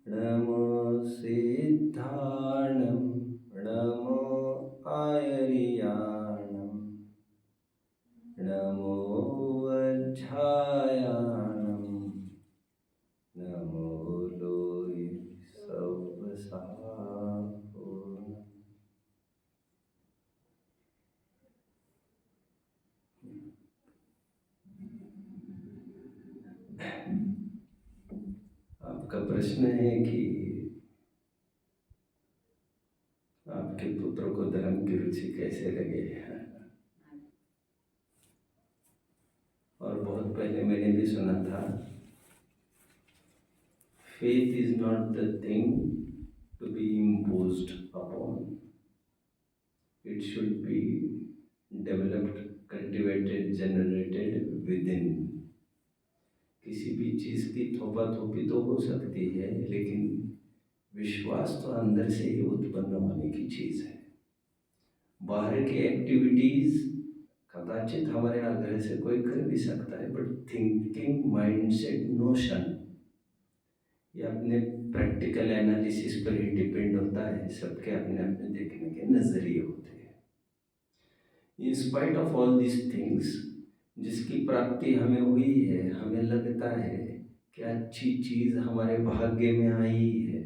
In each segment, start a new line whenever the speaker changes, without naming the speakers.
नमो सिद्धाणं नमो आयर्याणं नमो वज्रायाणं नमो लोहि सौवसापूर्णम्। आपका प्रश्न है कि आपके पुत्र को धर्म की रुचि कैसे लगे। और बहुत पहले मैंने भी सुना था, faith is not the thing to be imposed upon. It should be developed, cultivated, generated within. किसी भी चीज़ की थोपा थोपी तो हो सकती है, लेकिन विश्वास तो अंदर से ही उत्पन्न होने की चीज़ है। बाहर की एक्टिविटीज़ कदाचित हमारे आग्रह से कोई कर भी सकता है, बट थिंकिंग, माइंडसेट, नोशन ये अपने प्रैक्टिकल एनालिसिस पर ही डिपेंड होता है। सबके अपने अपने देखने के नज़रिए होते हैं। In spite of all this things, जिसकी प्राप्ति हमें हुई है, हमें लगता है कि अच्छी चीज़ हमारे भाग्य में आई है,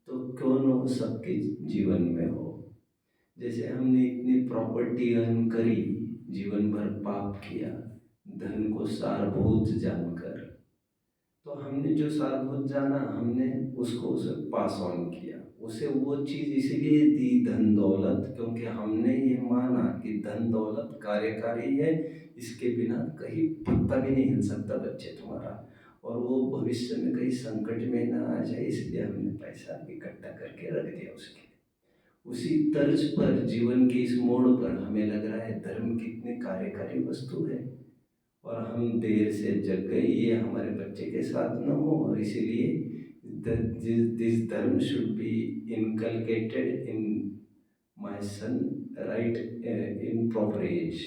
तो क्यों न हो सबके जीवन में हो। जैसे हमने इतनी प्रॉपर्टी अर्न करी, जीवन भर पाप किया, धन को सारभूत जानकर, तो हमने जो सारभूत जाना, हमने उसको उसे पास ऑन किया। उसे वो चीज़ इसीलिए दी, धन दौलत, क्योंकि हमने ये माना कि धन दौलत कार्यकारी है, इसके बिना कहीं पत्ता भी नहीं हिल सकता बच्चे तुम्हारा, और वो भविष्य में कहीं संकट में ना आ जाए, इसलिए हमने पैसा इकट्ठा करके रख दिया उसके। उसी तर्ज पर जीवन के इस मोड़ पर हमें लग रहा है धर्म कितनी कार्यकारी वस्तु है, और हम देर से जग गए, ये हमारे बच्चे के साथ न हो, और इसीलिए this dharma should be inculcated in my son right in proper age.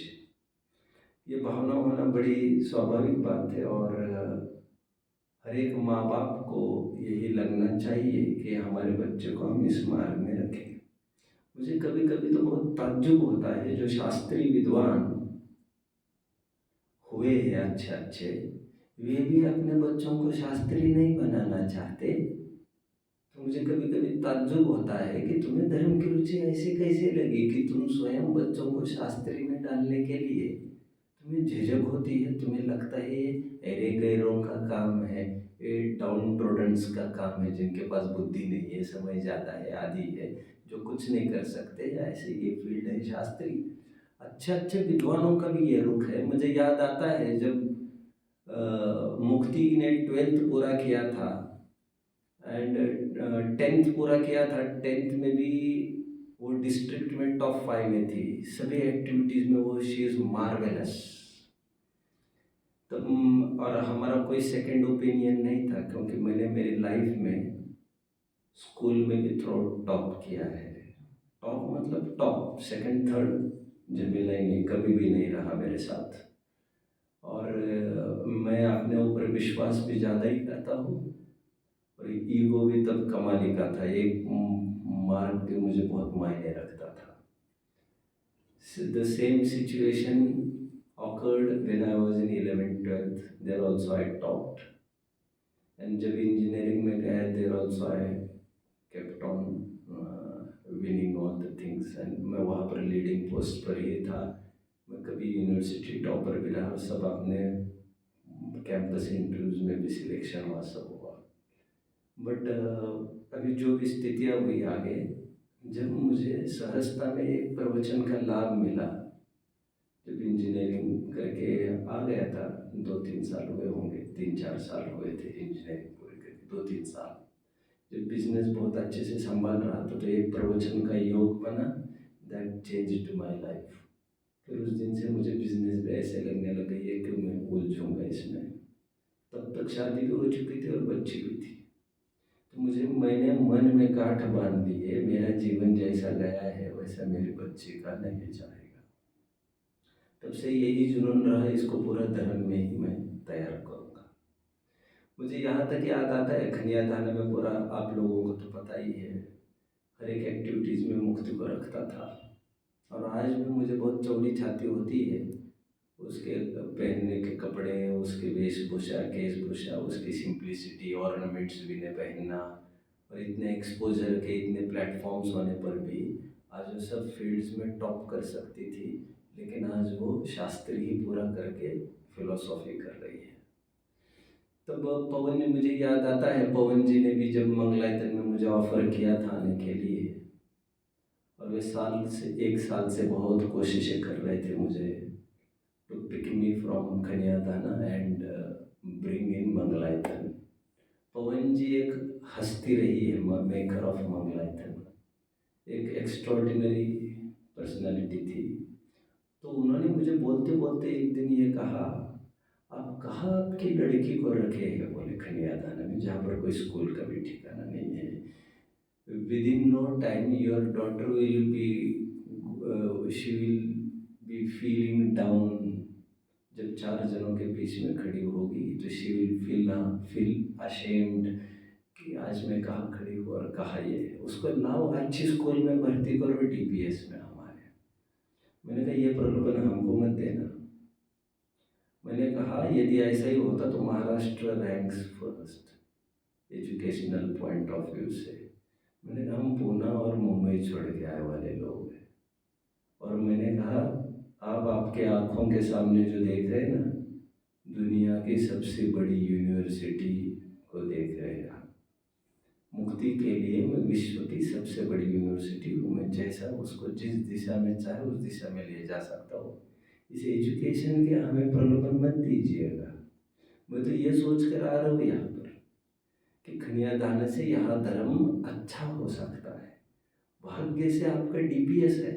ये भावना होना बड़ी स्वाभाविक बात है, और हर एक माँ बाप को यही लगना चाहिए कि हमारे बच्चे को हम इस मार्ग में रखें। मुझे कभी कभी तो बहुत ताज्जुब होता है, जो शास्त्रीय विद्वान हुए हैं अच्छे अच्छे, वे भी अपने बच्चों को शास्त्री नहीं बनाना चाहते। तो मुझे कभी कभी ताज्जुब होता है कि तुम्हें धर्म की रुचि ऐसे कैसे लगी कि तुम स्वयं बच्चों को शास्त्री में डालने के लिए तुम्हें झिझक होती है। तुम्हें लगता है ये अरे गैरों का काम है, ये डाउन ट्रोडन्स का काम है, जिनके पास बुद्धि नहीं है, समय ज़्यादा है, आदि है, जो कुछ नहीं कर सकते, ऐसे ये फील्ड है शास्त्री। अच्छे अच्छे विद्वानों का भी ये रुख है। मुझे याद आता है जब मुक्ति ने 12th पूरा किया था एंड 10th पूरा किया था, 10th में भी वो डिस्ट्रिक्ट में टॉप 5 में थी, सभी एक्टिविटीज़ में वो शी इज़ मार्वेलस। तो और हमारा कोई सेकंड ओपिनियन नहीं था, क्योंकि मैंने मेरी लाइफ में स्कूल में भी थ्रो टॉप किया है। टॉप मतलब टॉप, सेकंड थर्ड झमेला ही नहीं, कभी भी नहीं रहा मेरे साथ। और मैं अपने ऊपर विश्वास भी ज़्यादा ही करता हूँ, और ईगो भी तब कमाली का था। एक मार्क भी मुझे बहुत मायने रखता था। The same situation occurred when I was in 11th 12th. There also I topped, and जब इंजीनियरिंग में गया, there also I kept on winning all the things, and मैं वहाँ पर लीडिंग पोस्ट पर ही था। मैं कभी यूनिवर्सिटी टॉपर भी रहा, सब अपने कैंपस इंटरव्यूज़ में भी सिलेक्शन हुआ, सब हुआ। बट अभी जो भी स्थितियाँ हुई आगे, जब मुझे सहजता में एक प्रवचन का लाभ मिला, जब इंजीनियरिंग करके आ गया था, 2-3 साल हुए होंगे, 3-4 साल हुए थे इंजीनियरिंग पूरी करके, 2-3 साल। जब बिजनेस बहुत अच्छे से संभाल रहा था, तो एक प्रवचन का योग बना, दैट चेंज्ड माय लाइफ। फिर उस दिन से मुझे बिजनेस भी ऐसे लगने लग गई है कि मैं उलझूंगा इसमें। तब तक शादी भी हो चुकी थी और बच्ची भी थी, तो मैंने मन में गांठ बांध ली है, मेरा जीवन जैसा गया है वैसा मेरे बच्चे का नहीं जाएगा। तब से यही जुनून रहा, इसको पूरा धर्म में ही मैं तैयार करूँगा। मुझे यहाँ तक याद आता है खनिया थाना में पूरा, आप लोगों को तो पता ही है, हर एक एक्टिविटीज़ में मुक्ति को रखता था। और आज भी मुझे बहुत चौड़ी छाती होती है उसके पहनने के कपड़े, उसके वेशभूषा, केशभूषा, उसकी सिंप्लिसिटी, ऑर्नामेंट्स भी नहीं पहनना, और इतने एक्सपोजर के इतने प्लेटफॉर्म्स होने पर भी आज वो सब फील्ड्स में टॉप कर सकती थी, लेकिन आज वो शास्त्री ही पूरा करके फिलोसॉफी कर रही है। तब पवन ने, मुझे याद आता है पवन जी ने भी जब मंगलायतन में मुझे ऑफर किया था आने के लिए, और वे एक साल से बहुत कोशिशें कर रहे थे मुझे to pick me from Khaniyadhana and bring in Mangalayatan. Pawan ji एक हस्ती रही है, मेकर ऑफ मंगलायतन, एक एक्स्ट्रॉर्डिनरी पर्सनालिटी थी। तो उन्होंने मुझे बोलते बोलते एक दिन ये कहा, आप कहाँ आपकी लड़की को रखे हैं? बोले खनियादाना में, जहाँ पर कोई स्कूल का भी ठिकाना नहीं है। Within no time your daughter will be she will be feeling down। जब 4 जनों के बीच में खड़ी होगी तो she will feel ashamed कि आज मैं कहाँ खड़ी हूँ और कहाँ ये है। उसको लाओ अच्छी स्कूल में भर्ती करो, DPS में हमारे। मैंने कहा ये प्रलोभन हमको मत देना। मैंने कहा यदि ऐसा ही होता तो Maharashtra ranks first educational point of view से। मैंने कहा हम पूना और मुंबई छोड़ के आए वाले लोग हैं, और मैंने कहा आप आपके आँखों के सामने जो देख रहे हैं ना, दुनिया की सबसे बड़ी यूनिवर्सिटी को देख रहे हैं आप। मुक्ति के लिए मैं विश्व की सबसे बड़ी यूनिवर्सिटी हूँ, मैं जैसा उसको जिस दिशा में चाहे उस दिशा में ले जा सकता हूँ। इस एजुकेशन के हमें प्रलोभन मत दीजिएगा। मैं तो ये सोच कर आ रहा हूँ यहाँ पर कि खनियादाना से यहाँ धर्म अच्छा हो सकता है। भाग्य से आपका DPS है,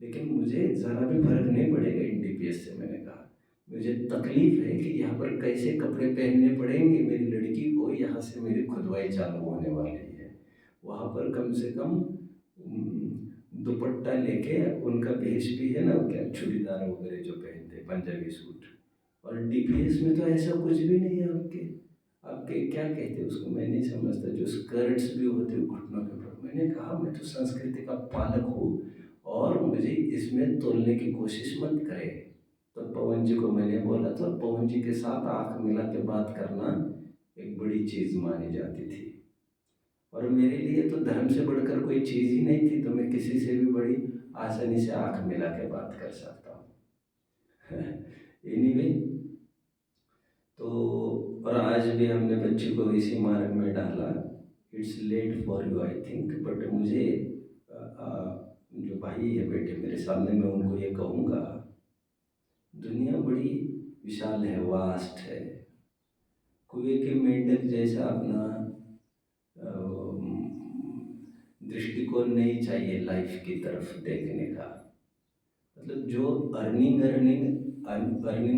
लेकिन मुझे ज़रा भी फर्क नहीं पड़ेगा इन DPS से। मैंने कहा मुझे तकलीफ है कि यहाँ पर कैसे कपड़े पहनने पड़ेंगे मेरी लड़की को, यहाँ से मेरी खुदवाई चालू होने वाली है। वहाँ पर कम से कम दुपट्टा लेके, उनका भेष भी है ना, क्या चूड़ीदार वगैरह जो पहनते, पंजाबी सूट। और DPS में तो ऐसा कुछ भी नहीं है। आपके क्या कहते हैं उसको, मैं नहीं समझता, जो स्कर्ट्स भी होते हैं घुटनों के ऊपर। मैंने कहा मैं तो संस्कृति का पालक हूँ और मुझे इसमें तोलने की कोशिश मत करे। तो पवन जी को मैंने बोला था, पवन जी के साथ आंख मिला के बात करना एक बड़ी चीज़ मानी जाती थी, और मेरे लिए तो धर्म से बढ़कर कोई चीज़ ही नहीं थी। तो मैं किसी से भी बड़ी आसानी से आंख मिला के बात कर सकता हूँ। एनीवे, तो और आज भी हमने बच्ची को इसी मार्ग में डाला। It's late for you I think, but मुझे जो भाई है बेटे मेरे सामने, मैं उनको ये कहूँगा, दुनिया बड़ी विशाल है, वास्ट है। कुएं के मेंढक जैसा अपना दृष्टिकोण नहीं चाहिए लाइफ की तरफ देखने का। मतलब जो अर्निंग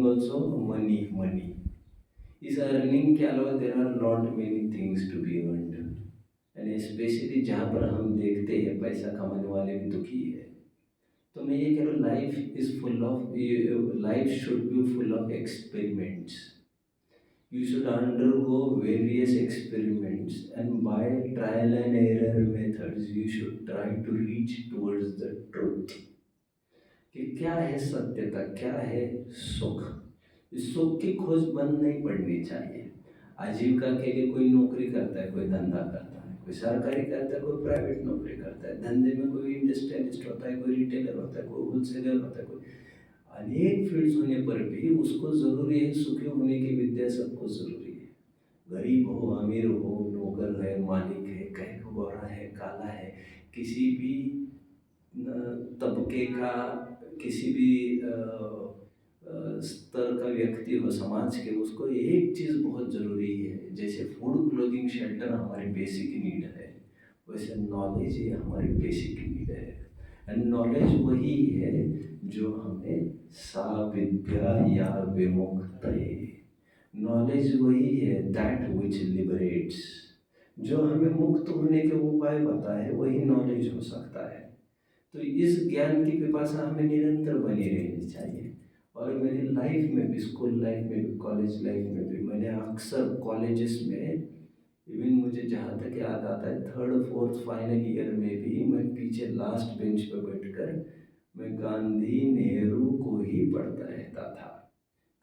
ऑल्सो मनी। इस अर्निंग के अलावा there are not many things to be earned, and specially जहाँ पर हम देखते हैं पैसा कमाने वाले भी दुखी है। तो मैं ये कह रहा हूँ, life should be full of experiments. You should undergo various experiments, and by trial and error methods you should try to reach towards the truth। कि क्या है सत्यता, क्या है सुख। इस सुख की खोज बंद नहीं पड़नी चाहिए। आजीविका के लिए कोई नौकरी करता है, कोई धंधा करता है, कोई सरकारी करता है, कोई प्राइवेट नौकरी करता है। धंधे में कोई इंडस्ट्रियलिस्ट होता है, कोई रिटेलर होता है, कोई होलसेलर होता है, कोई अनेक फील्ड्स होने पर भी उसको ज़रूरी है सुखी होने की विद्या सबको ज़रूरी है। गरीब हो, अमीर हो, नौकर है, मालिक है, कहीं गोरा है, काला है, किसी भी तबके का, किसी भी स्तर का व्यक्ति हो समाज के, उसको एक चीज़ बहुत ज़रूरी है। जैसे फूड, क्लोथिंग, शेल्टर हमारी बेसिक नीड है, वैसे नॉलेज ही हमारी बेसिक नीड है। एंड नॉलेज वही है जो हमें साविद्या या विमुक्तये, नॉलेज वही है दैट विच लिबरेट्स, जो हमें मुक्त होने के उपाय पता है, वही नॉलेज हो सकता है। तो इस ज्ञान की पिपासा हमें निरंतर बनी रहनी चाहिए। और मेरी लाइफ में भी, स्कूल लाइफ में भी, कॉलेज लाइफ में भी, मैंने अक्सर कॉलेजेस में, इवन मुझे जहाँ तक याद आता है थर्ड फोर्थ फाइनल ईयर में भी मैं पीछे लास्ट बेंच पर बैठकर मैं गांधी नेहरू को ही पढ़ता रहता था,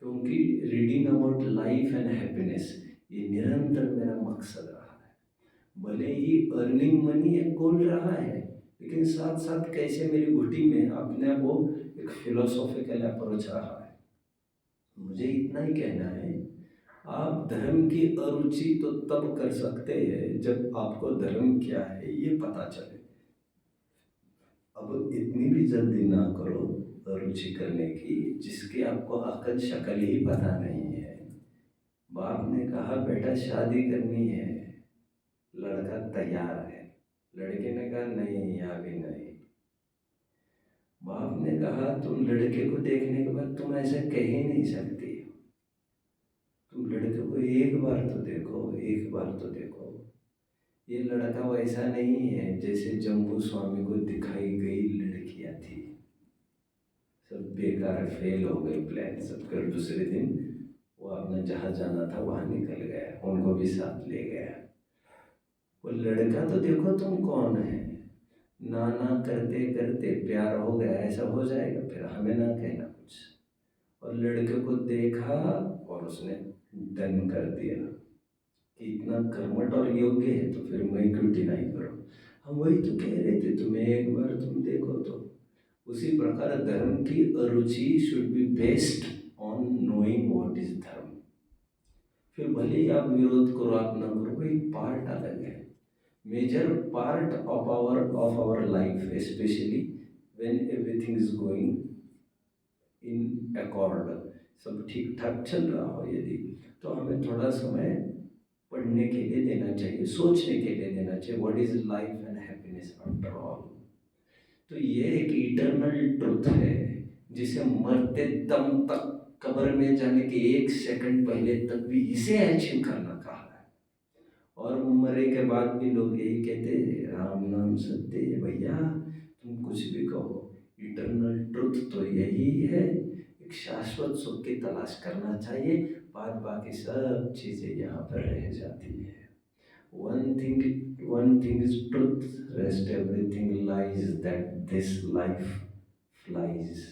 क्योंकि reading about life and happiness ये निरंतर मेरा मकसद रहा है। भले ही अर्निंग मनी एक गोल रहा है, लेकिन साथ साथ कैसे मेरी घुटी में अपने वो एक फिलोसॉफिकल अप्रोच रहा है। मुझे इतना ही कहना है, आप धर्म की अरुचि तो तब कर सकते हैं जब आपको धर्म क्या है ये पता चले। अब इतनी भी जल्दी ना करो रुचि करने की जिसकी आपको अकल शक्ल ही पता नहीं है। बाप ने कहा बेटा शादी करनी है, लड़का तैयार है, लड़के ने कहा नहीं अभी नहीं। बाप ने कहा तुम लड़के को देखने के बाद तुम ऐसा कह ही नहीं सकती, तुम लड़के को एक बार तो देखो, एक बार तो देखो। ये लड़का वैसा नहीं है जैसे जम्बू स्वामी को दिखाई गई लड़कियां थी, सब बेकार फेल हो गए प्लान सब कर। दूसरे दिन वो अपना जहाँ जाना था वहाँ निकल गया, उनको भी साथ ले गया। वो लड़का तो देखो तुम कौन है, ना ना करते करते प्यार हो गया, ऐसा हो जाएगा फिर हमें ना कहना कुछ। और लड़के को देखा और उसने डन कर दिया कि इतना कर्मठ और योग्य है तो फिर मैं क्यों डिनाई करूँ। हम वही तो कह रहे थे, तुम्हें एक बार तुम देखो तो। उसी प्रकार धर्म की अरुचि should be based on knowing what is dharma. फिर भले ही आप विरोध करो आप ना करो, वो एक पार्ट अलग है, major part of our life, specially when everything is going in accord, सब ठीक ठाक चल रहा हो यदि, तो हमें थोड़ा समय पढ़ने के लिए देना चाहिए, सोचने के लिए देना चाहिए, what is life and happiness after all. तो ये एक इटर्नल ट्रुथ है जिसे मरते दम तक, कब्र में जाने के एक सेकंड पहले तक भी इसे अचीव करना कहा है। और मरे के बाद भी लोग यही कहते हैं राम नाम सत्य है भैया, तुम कुछ भी कहो, इटर्नल ट्रुथ तो यही है, एक शाश्वत सुख की तलाश करना चाहिए, बाद बाकी सब चीज़ें यहाँ पर रह जाती है। one thing is truth, rest everything lies, that this life flies।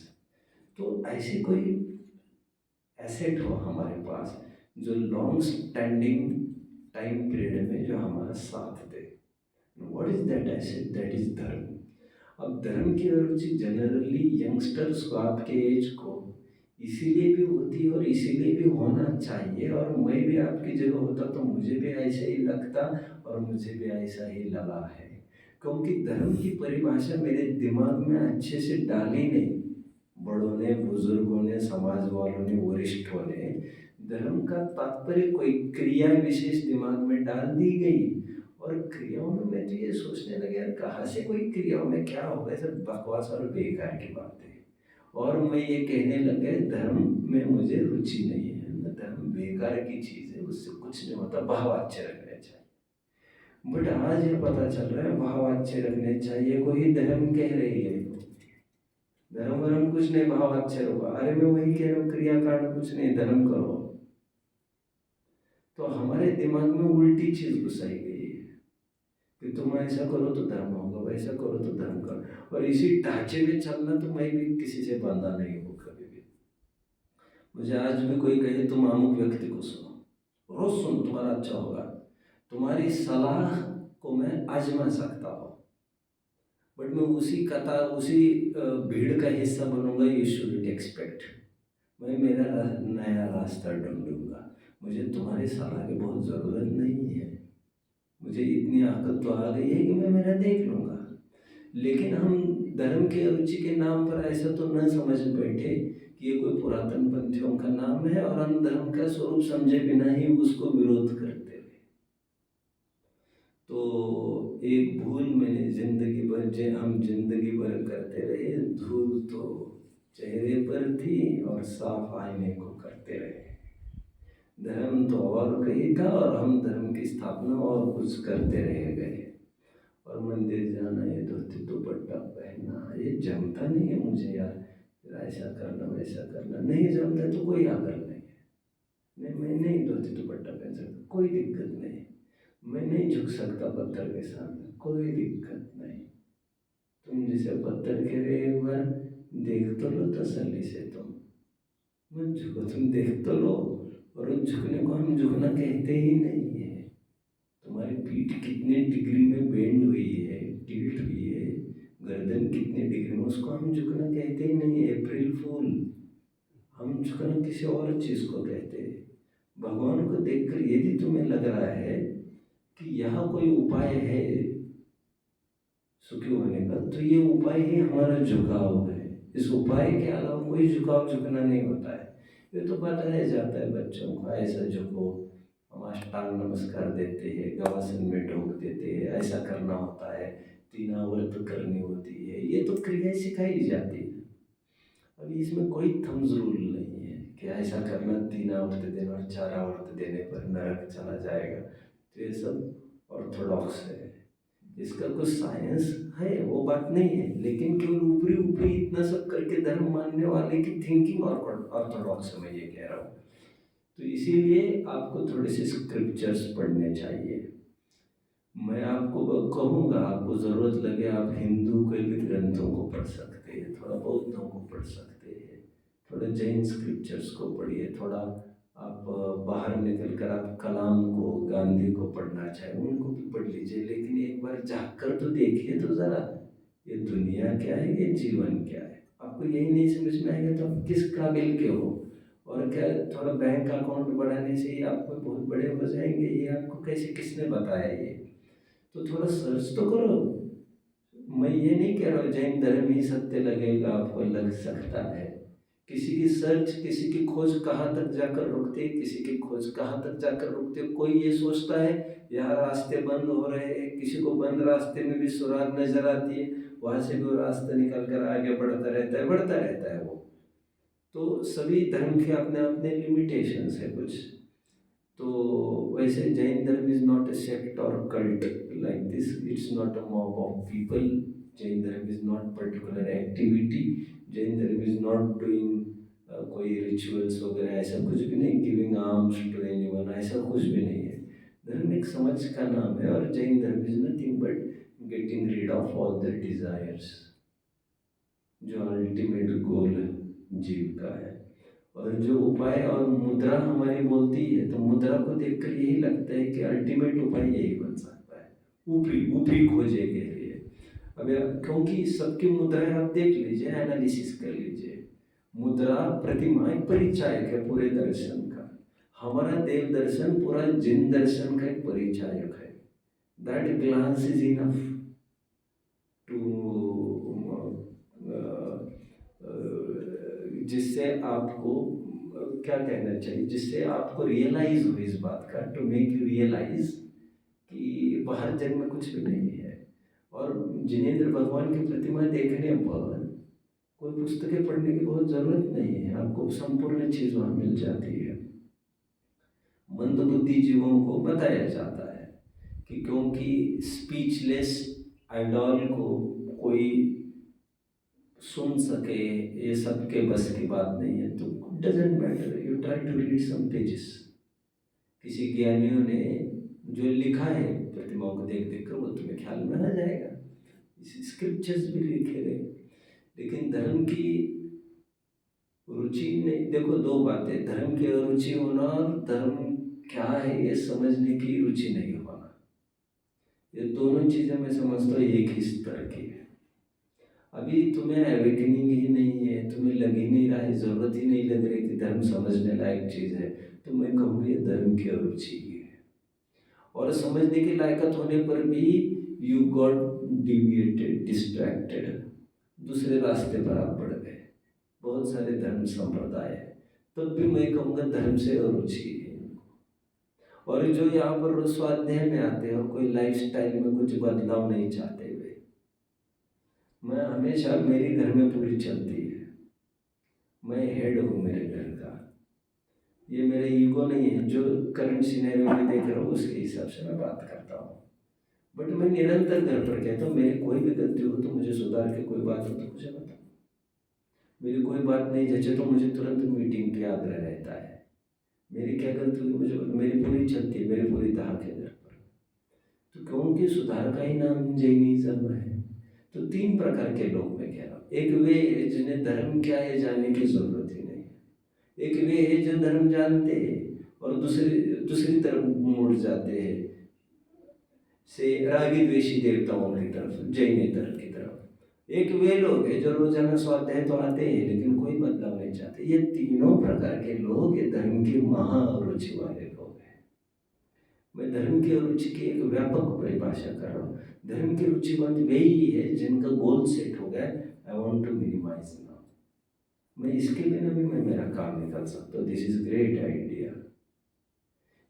तो ऐसे कोई एसेट हो हमारे पास जो लॉन्ग स्टैंडिंग टाइम पीरियड में जो हमारा साथ दे, what is that asset, that is dharma. अब धर्म की रुचि जनरली यंगस्टर्स को, आपके एज को इसीलिए भी होती है और इसीलिए भी होना चाहिए, और मैं भी आपकी जगह होता तो मुझे भी ऐसा ही लगता और मुझे भी ऐसा ही लगा है, क्योंकि धर्म की परिभाषा मेरे दिमाग में अच्छे से डाली नहीं, बड़ों ने, बुजुर्गों ने, समाज वालों ने, वरिष्ठों ने धर्म का तात्पर्य कोई क्रिया विशेष दिमाग में डाल दी गई, और क्रियाओं में मैं तो ये सोचने लगे यार कहाँ से कोई क्रियाओं में क्या होगा, सब बकवास और बेकार की बात है। और मैं ये कहने लगे धर्म में मुझे रुचि नहीं है, धर्म बेकार की चीज़ है, उससे कुछ नहीं होता, भाव अच्छे रखने चाहिए। बट आज ये पता चल रहा है भाव अच्छे रखने चाहिए, कोई धर्म कह रही है, धर्म वरम कुछ नहीं, भाव अच्छे रहो। अरे मैं वही कह रहा हूँ, क्रिया कारण कुछ नहीं, धर्म करो। तो हमारे दिमाग में उल्टी चीज घुसाई गई है कि तुम ऐसा करो तो धर्म होगा, वैसा करो तो धर्म करो, और इसी ढांचे में चलना तो मैं भी किसी से बंधा नहीं हूँ कभी भी। मुझे आज भी कोई कहे तुम अमुक व्यक्ति को सुनो, रोज सुनो, तुम्हारा अच्छा होगा, तुम्हारी सलाह को मैं आजमा सकता हूँ, बट मैं उसी कतार, उसी भीड़ का हिस्सा बनूंगा, यू शुड एक्सपेक्ट। मैं मेरा नया रास्ता ढूंढूंगा, मुझे तुम्हारी सलाह की बहुत ज़रूरत नहीं है, मुझे इतनी अकल तो आ गई है कि मैं मेरा देख लूँगा। लेकिन हम धर्म के रुचि के नाम पर ऐसा तो न समझ बैठे कि ये कोई पुरातन पंथियों का नाम है और हम धर्म का स्वरूप समझे बिना ही उसको विरोध करते रहे। तो एक भूल मैंने जिंदगी भर, हम जिंदगी भर करते रहे, धूल तो चेहरे पर थी और साफ आईने को करते रहे। धर्म तो और कहीं था और हम धर्म की स्थापना और कुछ करते रह गए, और मंदिर जाना, ये धोती दुपट्टा पहनना, ये जमता नहीं है मुझे यार। फिर ऐसा करना वैसा करना, नहीं जमता है तो कोई आकर नहीं है, नहीं मैं नहीं धोती दुपट्टा पहन सकता, कोई दिक्कत नहीं, मैं नहीं झुक सकता पत्थर के सामने, कोई दिक्कत नहीं। तुम जिसे पत्थर कह रहे एक बार देख तो लो तसल्ली से, तुम मत झुको, तुम देख तो लो। और उस झुकने को हम झुकना कहते ही नहीं है। तुम्हारी पीठ कितने डिग्री में बेंड हुई है, टिल्ट हुई है, गर्दन कितने डिग्री में, उसको हम झुकना कहते ही नहीं है। अप्रैल फूल, हम झुकना किसी और चीज को कहते हैं। भगवान को देखकर यदि तुम्हें लग रहा है कि यह कोई उपाय है सुखी होने का, तो ये उपाय ही हमारा झुकाव है। इस उपाय के अलावा कोई झुकाव झुकना नहीं होता है। ये तो बताया जाता है बच्चों को, ऐसा झुको, हम अष्टांग नमस्कार देते हैं, गवासन में ढोक देते हैं, ऐसा करना होता है, तीन आवर्त करनी होती है, ये तो क्रिया सिखाई जाती है। अभी इसमें कोई थम्स रूल नहीं है कि ऐसा करना 3 आवर्त देना और 4 आवर्त देने पर नरक चला जाएगा, तो ये सब ऑर्थोडॉक्स है। इसका कुछ साइंस है वो बात नहीं है, लेकिन केवल ऊपरी ऊपरी इतना सब करके धर्म मानने वाले की थिंकिंग ऑर्थोडॉक्स है, मैं ये कह रहा हूँ। तो इसीलिए आपको थोड़े से स्क्रिप्चर्स पढ़ने चाहिए। मैं आपको कहूँगा, आपको ज़रूरत लगे आप हिंदू के भी ग्रंथों को पढ़ सकते हैं, थोड़ा बौद्धों को पढ़ सकते हैं, थोड़ा जैन स्क्रिप्चर्स को पढ़िए, थोड़ा आप बाहर निकल कर आप कलाम को, गांधी को पढ़ना चाहे उनको भी पढ़ लीजिए, लेकिन एक बार जाग कर तो देखिए तो ज़रा, ये दुनिया क्या है, ये जीवन क्या है। आपको यही नहीं समझ में आएगा तो आप किस काबिल के हो। और क्या थोड़ा बैंक अकाउंट बढ़ाने से ही आप कोई बहुत बड़े हो जाएंगे, ये आपको कैसे किसने बताया ये? तो थोड़ा सर्च तो करो। मैं ये नहीं कह रहा हूँ जैन धर्म ही सत्य लगेगा, आपको लग सकता है। किसी की सर्च, किसी की खोज कहाँ तक जाकर रुकती है, किसी की खोज कहाँ तक जाकर रुकती है। कोई ये सोचता है यहाँ रास्ते बंद हो रहे हैं, किसी को बंद रास्ते में भी सुराग नजर आती है, वहां से भी वो रास्ता निकल कर आगे बढ़ता रहता है वो। तो सभी धर्म के अपने अपने लिमिटेशंस है कुछ। तो वैसे Jain dharma is not a sect और cult like this, it's not a mob of people. Jain dharma is not particular activity. Jain dharma is not doing कोई रिचुअल्स वगैरह, ऐसा कुछ भी नहीं, गिविंग आर्म्स टू एनीवन, ऐसा कुछ भी नहीं है। धर्म एक समझ का नाम है, और Jain dharma is nothing but getting read of all the desires, जो अल्टीमेट गोल जीव का है। और जो उपाय और मुद्रा हमारी बोलती है, तो मुद्रा को देखकर यही लगता है कि अल्टीमेट उपाय यही बन सकता है, ऊपरी ऊपरी खोजे के लिए। अब क्योंकि सबकी मुद्राएं आप देख लीजिए, एनालिसिस कर लीजिए। मुद्रा प्रतिमा एक परिचायक है पूरे दर्शन का। हमारा देव दर्शन पूरा जिन दर्शन का एक परिचायक है। That glance is enough to, जिससे आपको क्या कहना चाहिए, जिससे आपको रियलाइज हो इस बात का, टू मेक यू रियलाइज कि बाहर जग में कुछ भी नहीं है। और जिनेंद्र भगवान की प्रतिमा देखने पर कोई पुस्तकें पढ़ने की बहुत जरूरत नहीं है, आपको संपूर्ण चीज वहां मिल जाती है। मंद बुद्धि जीवों को बताया जाता है कि क्योंकि स्पीचलेस आइडॉल को कोई सुन सके, ये सबके बस की बात नहीं है, तो doesn't matter, you try to read some pages. किसी ज्ञानियों ने जो लिखा है प्रतिमाओं को देख देख कर, वो तुम्हें ख्याल में आ जाएगा। स्क्रिप्चर्स भी लिखे गए, लेकिन धर्म की रुचि नहीं। देखो दो बातें, धर्म की अरुचि होना और धर्म क्या है ये समझने की रुचि नहीं होना, ये दोनों चीजें मैं समझता हूँ एक ही स्तर की है। अभी तुम्हें अवेकनिंग ही नहीं है, तुम्हें लग ही नहीं रहा है, जरूरत ही नहीं लग रही कि धर्म समझने लायक चीज है, तो मैं कहूँगा ये धर्म की अरुचि ही है। और समझने की लायकत होने पर भी यू गॉट डिविएटेड, डिस्ट्रैक्टेड, दूसरे रास्ते पर आप बढ़ गए। बहुत सारे धर्म संप्रदाय है, तब भी मैं कहूँगा धर्म से अरुचि है। और जो यहाँ पर स्वाध्याय में आते हैं और कोई लाइफ स्टाइल में कुछ बदलाव नहीं चाहते हुए, मैं हमेशा, मेरी घर में पूरी चलती है, मैं हेड हूँ मेरे घर का, ये मेरा ईगो नहीं है, जो करंट सिनेरियो में देख रहा हूँ उसके हिसाब से मैं बात करता हूँ। बट मैं निरंतर घर पर कहता हूँ, मेरी कोई भी गलती हो तो मुझे सुधार के, कोई बात हो तो मुझे बताओ, मेरी कोई बात नहीं जचे तो मुझे तुरंत मीटिंग पे आग्रह रहता है। मेरी क्या गलती हुई मुझे बोलो, मेरी पूरी चलती है, मेरी पूरी ताकत है घर पर। तो क्योंकि सुधार का ही नाम जैनिज्म है। तो 3 प्रकार के लोग मैं कह रहा हूँ। एक वे जिन्हें धर्म क्या है जानने की ज़रूरत ही नहीं है। एक वे है जो धर्म जानते हैं और दूसरी दूसरी तरफ मुड़ जाते हैं, से रागी द्वेषी देवताओं की तरफ, जैनेतर की तरफ। एक वे लोग हैं जो रोजाना स्वाध्याय तो आते हैं लेकिन कोई बदलाव नहीं चाहते। ये तीनों प्रकार के लोग ये धर्म की महारुचि वाले लोग हैं। मैं धर्म की रुचि की एक व्यापक परिभाषा कर रहा हूँ। धर्म की रुचिमंद वही है जिनका गोल सेट हो गया, I want to minimise now, मैं इसके बिना भी मैं मेरा काम निकाल सकता हूँ, दिस इज ग्रेट आइडिया।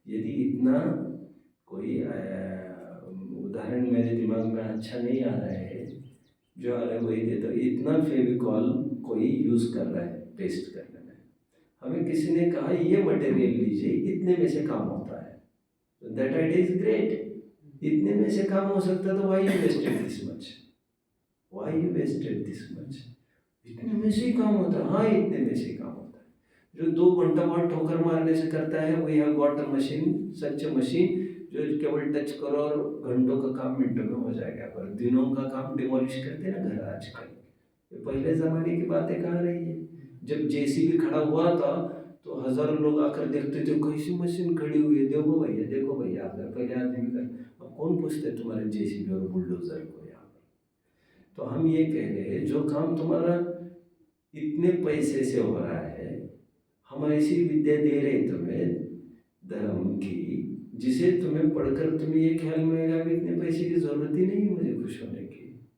यदि इतना कोई उदाहरण मेरे दिमाग में अच्छा नहीं आ रहा है, जो आ रहा है वही देता हूँ। इतना फेविकॉल कोई यूज़ कर रहा है पेस्ट करने में, हमें किसी ने कहा ये मटेरियल लीजिए, इतने में से काम होता है, दैट आइडिया इज ग्रेट। इतने में से काम हो सकता है तो why you wasted this much, why you wasted this much. इतने में से ही काम होता है, हाँ इतने में से ही काम होता है। जो 2 घंटा बाद ठोकर मारने से करता है, we have got a machine, such a machine, जो केवल टच करो और घंटों का काम मिनटों में हो जाएगा। पर दिनों का काम डिमोलिश करते हैं ना घर आजकल। ये पहले ज़माने की बातें कहाँ रही है। जब जेसीबी खड़ा हुआ था तो हज़ारों लोग आकर देखते थे कैसी मशीन खड़ी हुई है, देखो भैया देखो भैया आकर, पहले आदमी कर। अब कौन पूछते तुम्हारे जेसीबी और बुलडोजर को यहाँ पर। तो हम ये कह रहे हैं जो काम तुम्हारा इतने पैसे से हो रहा है, हम ऐसी विद्या दे रहे तुम्हें धर्म की, जिसे तुम्हें पढ़कर तुम्हें ये ख्याल में आएगा कि इतने पैसे की जरूरत ही नहीं मुझे खुश होने की,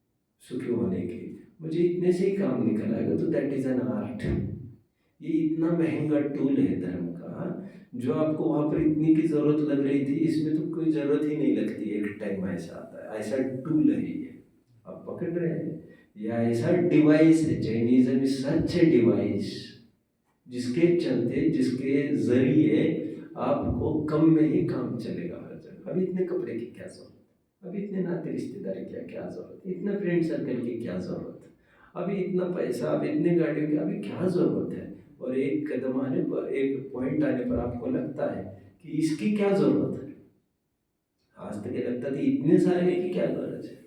सुखी होने की, मुझे इतने से ही काम निकल आएगा। तो दैट इज एन आर्ट। ये इतना महंगा टूल है धर्म का, जो आपको वहां पर इतनी की जरूरत लग रही थी, इसमें तो कोई जरूरत ही नहीं लगती। एक टाइम ऐसा आता है, ऐसा टूल है ये, आप पकड़ रहे हैं, या ऐसा डिवाइस है। Jainism is such a device जिसके चलते, जिसके जरिए आपको कम में ही काम चलेगा हर जगह। अब इतने कपड़े की क्या जरूरत, अब इतने नाते रिश्तेदारी की क्या जरूरत, इतना फ्रेंड सर्कल की क्या जरूरत, अभी इतना पैसा, अब इतने गाड़ियों की अभी क्या जरूरत है। और एक कदम आने पर, एक पॉइंट आने पर आपको लगता है कि इसकी क्या जरूरत है। आज तक ये लगता था इतने सारे की क्या गरज है।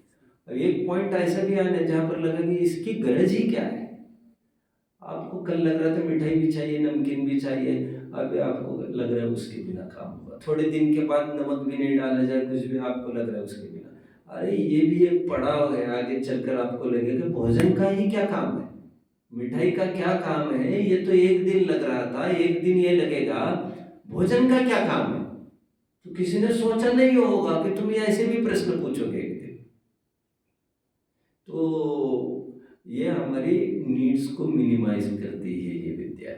अब एक पॉइंट ऐसा भी आना है जहाँ पर लगा कि इसकी गरज ही क्या है। आपको कल लग रहा था मिठाई भी चाहिए, नमकीन भी चाहिए, अब आपको लग रहा है उसके बिना काम होगा। थोड़े दिन के बाद नमक भी नहीं डाला जाए, कुछ भी आपको लग रहा है उसके बिना। अरे ये भी एक पड़ाव है, आगे चलकर आपको लगेगा भोजन का ही क्या काम है, मिठाई का क्या काम है। ये तो एक दिन लग रहा था, एक दिन ये लगेगा, भोजन का क्या काम है। तो किसी ने सोचा नहीं होगा कि तुम ऐसे भी प्रश्न पूछोगे एक दिन। तो ये हमारी नीड्स को मिनिमाइज करती है ये विद्या।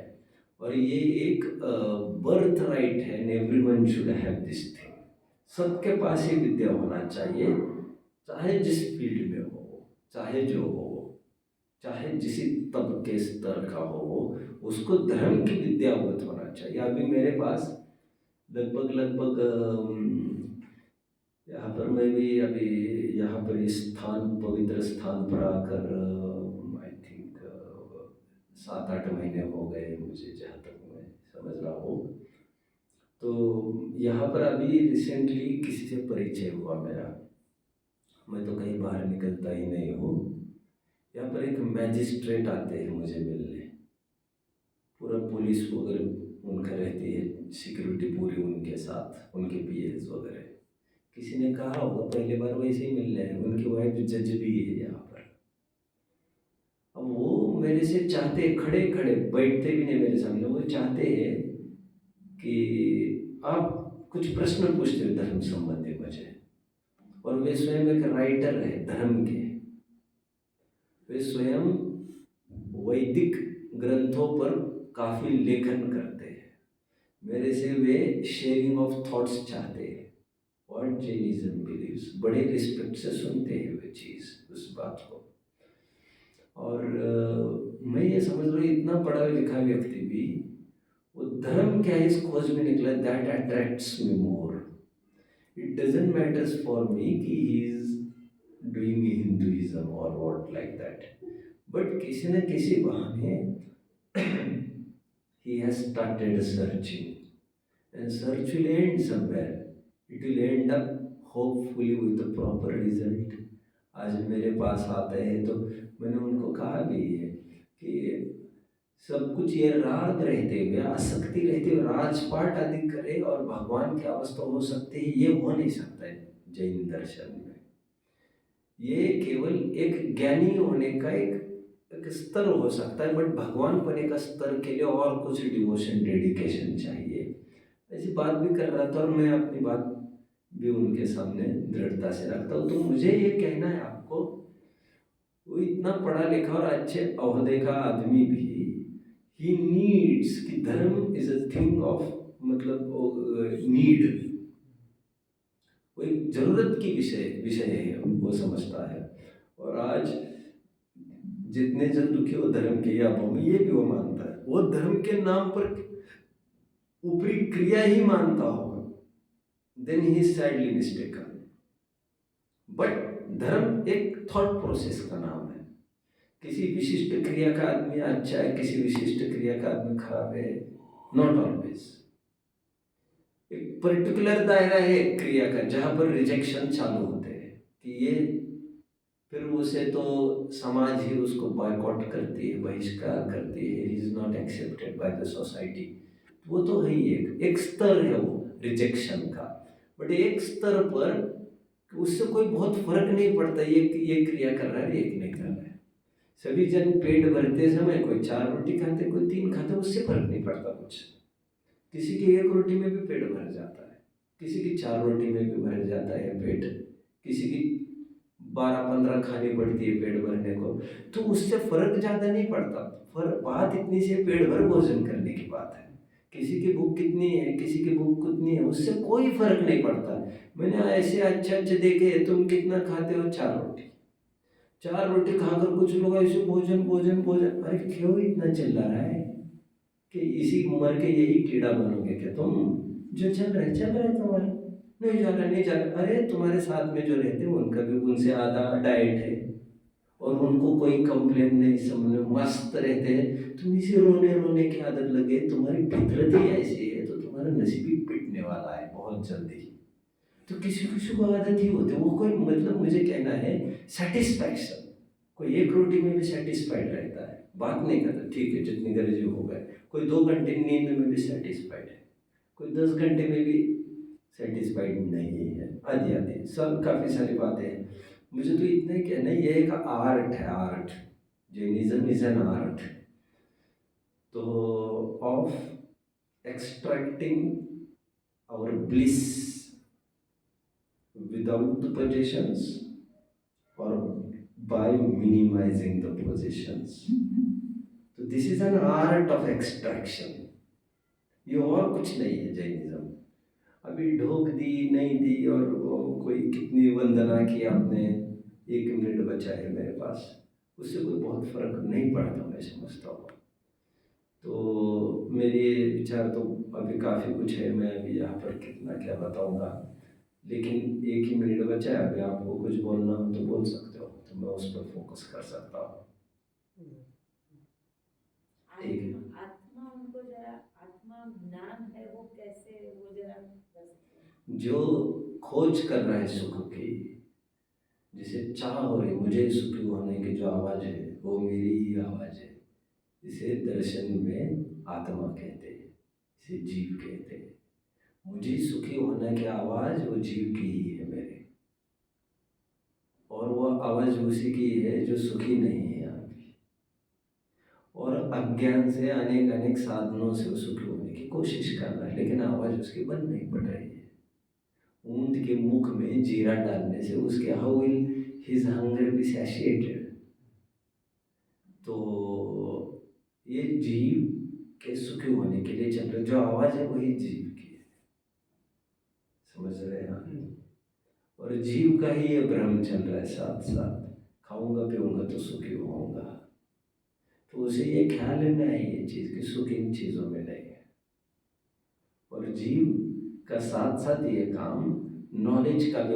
और ये एक बर्थ राइट है, everyone should have this thing. सबके पास ये विद्या होना चाहिए, चाहे जिस फील्ड में हो, चाहे जो हो, चाहे जिस तबके स्तर का हो, उसको धर्म की विद्या अवगत होना चाहिए। अभी मेरे पास लगभग लगभग यहाँ पर मैं भी अभी यहाँ पर इस स्थान, पवित्र स्थान पर आकर आई थिंक 7-8 महीने हो गए मुझे, जहाँ तक मैं समझ रहा हूँ। तो यहाँ पर अभी रिसेंटली किसी से परिचय हुआ मेरा, मैं तो कहीं बाहर निकलता ही नहीं हूँ। यहाँ पर एक मैजिस्ट्रेट आते हैं मुझे मिलने, पूरा पुलिस वगैरह उनका रहती है, सिक्योरिटी पूरी उनके साथ, उनके पीएस वगैरह। किसी ने कहा होगा पहली बार वैसे ही मिल रहे हैं, उनकी वाइफ जज भी है यहाँ पर। अब वो मेरे से चाहते, खड़े खड़े बैठते भी नहीं मेरे सामने, वो चाहते हैं कि आप कुछ प्रश्न पूछते हो धर्म संबंधी मुझे। और वे स्वयं एक राइटर है धर्म के, वे स्वयं वैदिक ग्रंथों पर काफी लेखन करते हैं। मेरे से वे शेयरिंग ऑफ थॉट्स चाहते हैं, व्हाट जैनिज्म बिलीव्स, बड़े रिस्पेक्ट से सुनते हैं वे चीज़, उस बात को। और मैं ये समझ रहा हूँ इतना पढ़ा लिखा व्यक्ति भी वो धर्म क्या है इस खोज में निकला, that attracts me more. It doesn't matters for me कि ही इज डूइंग हिंदुइज्म और व्हाट लाइक दैट। बट किसी न किसी बहाने he has started searching, and search will end somewhere. It will end up hopefully with a proper result. आज मेरे पास आते हैं तो मैंने उनको कहा भी है कि सब कुछ ये राग रहते हुए, आसक्ति रहते हुए राजपाट आदि करे और भगवान की अवस्था हो सकती है, ये हो नहीं सकता है जैन दर्शन में। ये केवल एक ज्ञानी होने का एक स्तर हो सकता है, बट भगवान बनने का स्तर के लिए और कुछ डिवोशन, डेडिकेशन चाहिए। ऐसी बात भी कर रहा था और मैं अपनी बात भी उनके सामने दृढ़ता से रखता हूँ। तो मुझे ये कहना है आपको, वो इतना पढ़ा लिखा और अच्छे ओहदे का आदमी भी ही नीड्स कि धर्म इज अ थिंग ऑफ, मतलब नीड, वो एक जरूरत की विषय है, वो समझता है। और आज जितने जन दुखी हो धर्म के यापों में, ये भी वो मानता है, वो धर्म के नाम पर ऊपरी क्रिया ही मानता होगा, then he is sadly mistaken. But धर्म एक थॉट प्रोसेस का नाम है। किसी विशिष्ट क्रिया का आदमी अच्छा है, किसी विशिष्ट क्रिया का आदमी खराब है, नॉट ऑलवेज। एक पर्टिकुलर दायरा है क्रिया का जहां पर रिजेक्शन चालू होते हैं कि ये, फिर उसे तो समाज ही उसको बॉयकॉट करती है, बहिष्कार करती है, he is not accepted by the society. वो तो है ही एक स्तर है वो रिजेक्शन का। बट एक स्तर पर उससे कोई बहुत फर्क नहीं पड़ता ये क्रिया कर रहा है, एक नहीं कर रहा है। सभी जन पेट भरते समय कोई 4 रोटी खाते, कोई 3 खाते, उससे फर्क नहीं पड़ता कुछ। किसी की 1 रोटी में भी पेट भर जाता है, किसी की 4 रोटी में भी भर जाता है पेट, किसी की 12-15 खानी पड़ती है पेट भरने को, तो उससे फर्क ज़्यादा नहीं पड़ता। बात इतनी सी पेट भर भोजन करने की बात है। किसी की भूख कितनी है, किसी की भूख कितनी है, उससे कोई फर्क नहीं पड़ता। मैंने ऐसे अच्छे देखे, तुम कितना खाते हो? 4 रोटी। 4 रोटी खाकर कुछ लोग ऐसे भोजन भोजन भोजन, अरे क्यों इतना चिल्ला रहा है कि इसी उम्र के यही कीड़ा बनोगे क्या तुम? जो चल रहा है तुम्हारा, नहीं जा रहा, नहीं जा रहा। अरे तुम्हारे साथ में जो रहते हैं उनका भी उनसे आधा डाइट है और उनको कोई कंप्लेन नहीं, समझ मस्त रहते हैं। तुम इसे रोने रोने की आदत लगे, तुम्हारी फितरत ही ऐसी है, तो तुम्हारा नसीब ही पिटने वाला है बहुत जल्दी। तो किसी किसी को आदत ही होती है, वो कोई, मतलब मुझे कहना है सेटिस्फैक्शन, कोई 1 रोटी में भी सेटिस्फाइड रहता है, बात नहीं करता, ठीक है जितनी गरज हो गए। कोई 2 घंटे नींद में भी सेटिस्फाइड है, कोई 10 घंटे में भी सेटिस्फाइड नहीं है, आदि आदि सब काफ़ी सारी बातें हैं। मुझे तो इतना ही कहना है, ये एक आर्ट है, art. Jainism is an art तो of extracting our bliss without the possessions or by minimizing the possessions. तो this is an art of extraction, ये और कुछ नहीं है जैनिज्म। अभी ढोक दी नहीं दी और कोई कितनी वंदना की आपने, 1 मिनट बचा है मेरे पास, उससे कोई बहुत फर्क नहीं पड़ता, मैं समझता हूँ। तो मेरे विचार तो अभी काफ़ी कुछ है, मैं अभी यहाँ पर कितना क्या बताऊँगा, लेकिन 1 ही मिनट बचा है। अभी आपको कुछ बोलना हो तो बोल सकते हो, तो मैं उस पर फोकस कर सकता हूँ। ठीक है।
आत्मा, उनको जरा आत्मा ज्ञान है वो कैसे, वो जरा
जो खोज कर रहा है सुख की, जिसे चाह हो रही, मुझे सुखी होने की जो आवाज़ है वो मेरी ही आवाज़ है, इसे दर्शन में आत्मा कहते हैं, इसे जीव कहते हैं। मुझे सुखी होने की आवाज़ वो जीव की ही है मेरे, और वो आवाज़ उसी की है जो सुखी नहीं है अभी, और अज्ञान से अनेक अनेक साधनों से वो सुखी होने की कोशिश कर रहा है, लेकिन आवाज़ उसकी बंद नहीं पड़ रही है। ऊंट के मुख में जीरा डालने से उसके how will his hunger B satisfied. तो ये जीव के सुखी होने के लिए चल रहे, जो आवाज़ है वही जीव की है, समझ रहे हैं आप? और जीव का ही ये भ्रम चल रहा है साथ साथ, खाऊंगा पीऊंगा तो सुखी होऊंगा। तो उसे ये ख्याल में है ये चीज़ कि सुख इन चीज़ों में नहीं है। और जीव का साथ साथ ये काम नॉलेज का भी,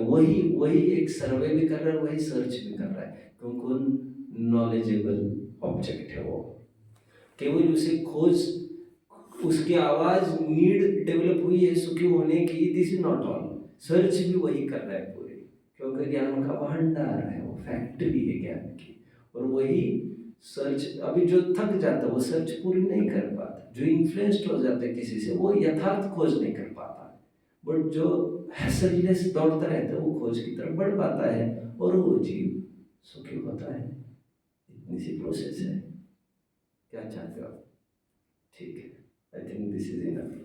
वही एक सर्वे भी कर रहा है, वही सर्च भी कर रहा है, क्योंकि नॉलेजेबल ऑब्जेक्ट है वो, केवल उसे खोज, उसकी आवाज नीड डेवलप हुई है सुखी होने की, this is not all. Search भी वही कर रहा है पूरी, क्योंकि ज्ञान का भंडार है, वो फैक्ट्री है ज्ञान की। और वही सर्च, अभी जो थक जाता है वो सर्च पूरी नहीं कर पाता, जो इन्फ्लुएंस्ड हो जाता है किसी से वो यथार्थ खोज नहीं कर पाता, बट जो हैसललेस दौड़ता रहता है वो खोज की तरफ बढ़ पाता है और वो जीव सुखी होता है। इतनी सी प्रोसेस है। क्या चाहते हो आप? ठीक है, I think this is enough.